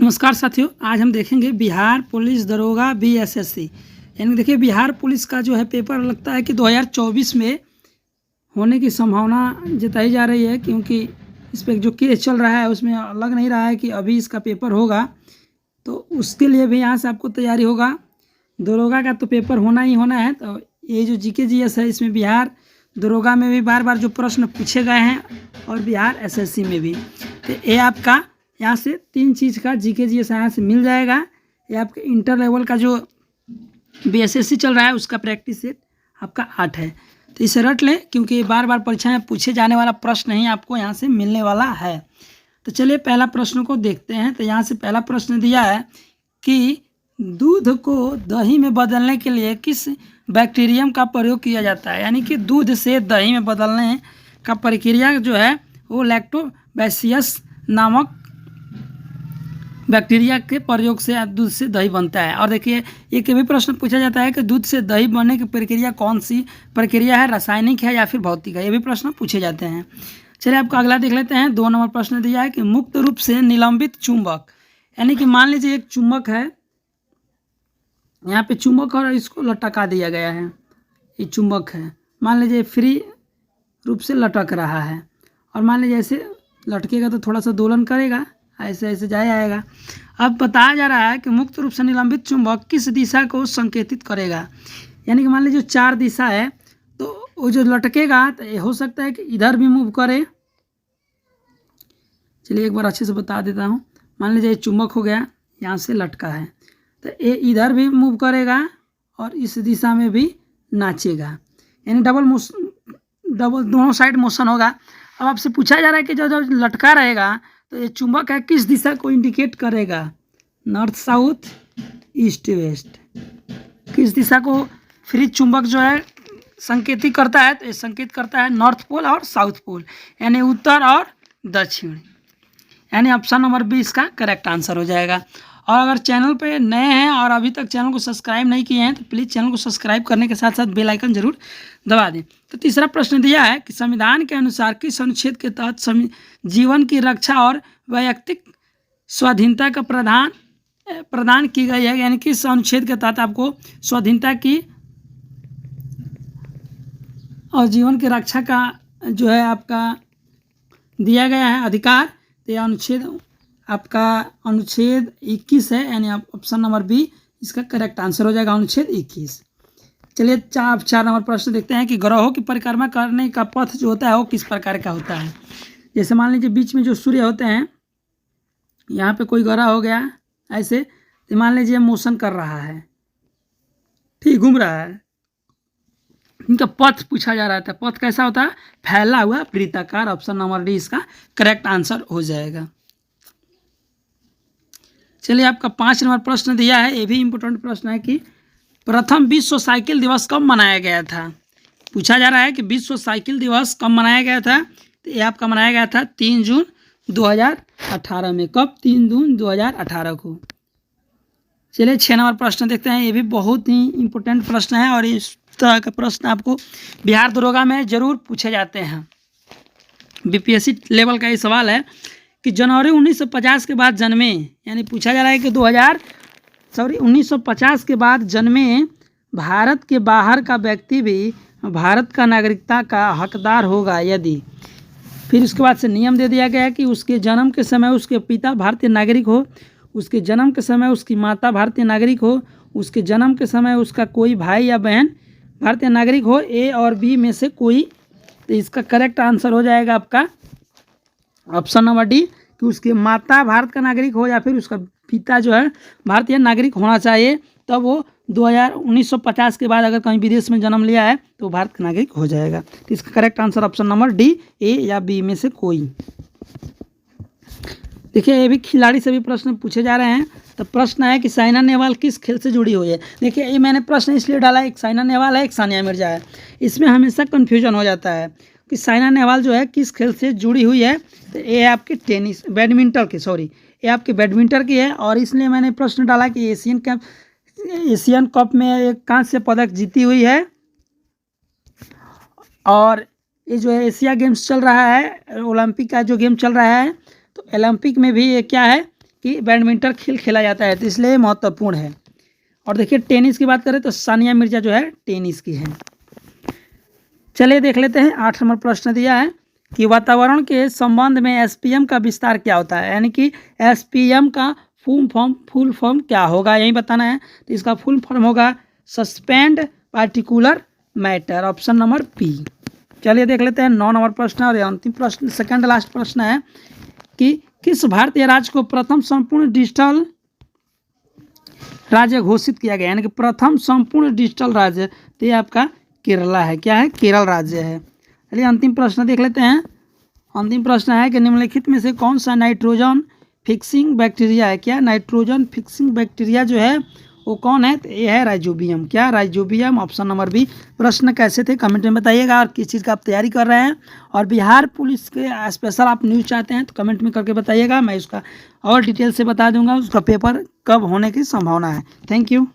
नमस्कार साथियों, आज हम देखेंगे बिहार पुलिस दरोगा बीएसएससी। यानी देखिए बिहार पुलिस का जो है पेपर लगता है कि 2024 में होने की संभावना जताई जा रही है, क्योंकि इस पर जो केस चल रहा है उसमें लग नहीं रहा है कि अभी इसका पेपर होगा। तो उसके लिए भी यहाँ से आपको तैयारी होगा। दरोगा का तो पेपर होना ही होना है। तो ये जो जीके जीएस है, इसमें बिहार दरोगा में भी बार बार जो प्रश्न पूछे गए हैं और बिहार एसएससी में भी। तो ये आपका यहाँ से 3 चीज़ का जीके जीएस यहाँ से मिल जाएगा। ये आपके इंटर लेवल का जो बीएसएससी चल रहा है उसका प्रैक्टिस सेट आपका 8 है। तो इसे रट लें, क्योंकि बार बार परीक्षा में पूछे जाने वाला प्रश्न ही आपको यहाँ से मिलने वाला है। तो चलिए पहला प्रश्न को देखते हैं। तो यहाँ से पहला प्रश्न दिया है कि दूध को दही में बदलने के लिए किस बैक्टीरियम का प्रयोग किया जाता है। यानी कि दूध से दही में बदलने का प्रक्रिया जो है वो लैक्टोबैसिलस नामक बैक्टीरिया के प्रयोग से दूध से दही बनता है। और देखिए एक भी प्रश्न पूछा जाता है कि दूध से दही बनने की प्रक्रिया कौन सी प्रक्रिया है, रासायनिक है या फिर भौतिक है। ये भी प्रश्न पूछे जाते हैं। चलिए आपको अगला देख लेते हैं। 2 नंबर प्रश्न दिया है कि मुक्त रूप से निलंबित चुंबक। यानी कि मान लीजिए एक चुंबक है, यहाँ पे चुंबक और इसको लटका दिया गया है। ये चुंबक है, मान लीजिए फ्री रूप से लटक रहा है, और मान लीजिए ऐसे लटकेगा तो थोड़ा सा दोलन करेगा, ऐसे ऐसे जाया आएगा। अब बताया जा रहा है कि मुक्त रूप से निलंबित चुंबक किस दिशा को संकेतित करेगा। यानी कि मान लीजिए 4 दिशा है, तो वो जो लटकेगा तो ये हो सकता है कि इधर भी मूव करे। चलिए एक बार अच्छे से बता देता हूँ। मान लीजिए चुंबक हो गया, यहाँ से लटका है, तो ये इधर भी मूव करेगा और इस दिशा में भी नाचेगा। यानी डबल दोनों साइड मोशन होगा। अब आपसे पूछा जा रहा है कि जो लटका रहेगा तो ये चुंबक है किस दिशा को इंडिकेट करेगा, नॉर्थ साउथ ईस्ट वेस्ट। किस दिशा को फ्री चुंबक जो है संकेतित करता है, तो ये संकेत करता है नॉर्थ पोल और साउथ पोल, यानी उत्तर और दक्षिण। यानी ऑप्शन नंबर बी इसका करेक्ट आंसर हो जाएगा। और अगर चैनल पे नए हैं और अभी तक चैनल को सब्सक्राइब नहीं किए हैं तो प्लीज़ चैनल को सब्सक्राइब करने के साथ साथ बेल आइकन जरूर दबा दें। तो तीसरा प्रश्न दिया है कि संविधान के अनुसार किस अनुच्छेद के तहत जीवन की रक्षा और वैयक्तिक स्वाधीनता का प्रदान की गई है। यानी किस अनुच्छेद के तहत आपको स्वाधीनता की और जीवन की रक्षा का जो है आपका दिया गया है अधिकार। तो यह अनुच्छेद आपका अनुच्छेद 21 है, यानी ऑप्शन नंबर बी इसका करेक्ट आंसर हो जाएगा, अनुच्छेद 21। चलिए 4 नंबर प्रश्न देखते हैं कि ग्रहों की परिक्रमा करने का पथ जो होता है वो किस प्रकार का होता है। जैसे मान लीजिए बीच में जो सूर्य होते हैं, यहाँ पे कोई ग्रह हो गया ऐसे, तो मान लीजिए मोशन कर रहा है, ठीक घूम रहा है, इनका पथ पूछा जा रहा था। पथ कैसा होता है, फैला हुआ वृत्ताकार। ऑप्शन नंबर डी इसका करेक्ट आंसर हो जाएगा। चलिए आपका 5 नंबर प्रश्न दिया है, ये भी इम्पोर्टेंट प्रश्न है कि प्रथम विश्व साइकिल दिवस कब मनाया गया था। पूछा जा रहा है कि विश्व साइकिल दिवस कब मनाया गया था। तो ये आपका मनाया गया था 3 जून 2018 में। कब, 3 जून 2018 को। चलिए 6 नंबर प्रश्न देखते हैं। ये भी बहुत ही इम्पोर्टेंट प्रश्न है और इस तरह का प्रश्न आपको बिहार दरोगा में जरूर पूछे जाते हैं। बीपीएससी लेवल का ये सवाल है कि जनवरी 1950 के बाद जन्मे, यानी पूछा जा रहा है कि 1950 के बाद जन्मे भारत के बाहर का व्यक्ति भी भारत का नागरिकता का हकदार होगा यदि। फिर उसके बाद से नियम दे दिया गया है कि उसके जन्म के समय उसके पिता भारतीय नागरिक हो, उसके जन्म के समय उसकी माता भारतीय नागरिक हो, उसके जन्म के समय उसका कोई भाई या बहन भारतीय नागरिक हो, ए और बी में से कोई। तो इसका करेक्ट आंसर हो जाएगा आपका ऑप्शन नंबर डी, कि उसकी माता भारत का नागरिक हो या फिर उसका पिता जो है भारतीय नागरिक होना चाहिए, तब वो 1950 के बाद अगर कहीं विदेश में जन्म लिया है तो भारत का नागरिक हो जाएगा। तो इसका correct answer option number D, A या बी में से कोई। देखिए ये भी खिलाड़ी से भी प्रश्न पूछे जा रहे हैं। तो प्रश्न है कि साइना नेहवाल किस खेल से जुड़ी हुई है। देखिए ये मैंने प्रश्न इसलिए डाला, एक साइना नेहवाल है, एक सानिया मिर्जा है। इसमें हमेशा कन्फ्यूजन हो जाता है कि साइना नेहवाल जो है किस खेल से जुड़ी हुई है। तो ये आपके ये आपके बैडमिंटन की है। और इसलिए मैंने प्रश्न डाला कि एशियन कप में एक कांस्य पदक जीती हुई है। और ये जो है एशिया गेम्स चल रहा है, ओलंपिक का जो गेम चल रहा है, तो ओलंपिक में भी ये क्या है, कि बैडमिंटन खेला जाता है, तो इसलिए महत्वपूर्ण है। और देखिए टेनिस की बात करें तो सानिया मिर्जा जो है टेनिस की है। चलिए देख लेते हैं 8 नंबर प्रश्न दिया है कि वातावरण के संबंध में एसपीएम का विस्तार क्या होता है, यानी कि एसपीएम का फुल फॉर्म क्या होगा, यही बताना है। तो इसका फुल फॉर्म होगा suspend particular matter, option number B. चलिए देख लेते हैं 9 नंबर प्रश्न और अंतिम प्रश्न, सेकंड लास्ट प्रश्न है कि किस भारतीय राज्य को प्रथम संपूर्ण डिजिटल राज्य घोषित किया गया, यानी कि प्रथम संपूर्ण डिजिटल राज्य, तो ये आपका केरला है। क्या है? केरल राज्य है। चलिए अंतिम प्रश्न देख लेते हैं। अंतिम प्रश्न है कि निम्नलिखित में से कौन सा नाइट्रोजन फिक्सिंग बैक्टीरिया है। क्या नाइट्रोजन फिक्सिंग बैक्टीरिया जो है वो कौन है? तो ये है राइजोबियम। क्या? Rhizobium, option number B. प्रश्न कैसे थे कमेंट में बताइएगा, और किस चीज़ का आप तैयारी कर रहे हैं, और बिहार पुलिस के स्पेशल आप न्यूज़ चाहते हैं तो कमेंट में करके बताइएगा, मैं उसका और डिटेल से बता दूंगा उसका पेपर कब होने की संभावना है। Thank you.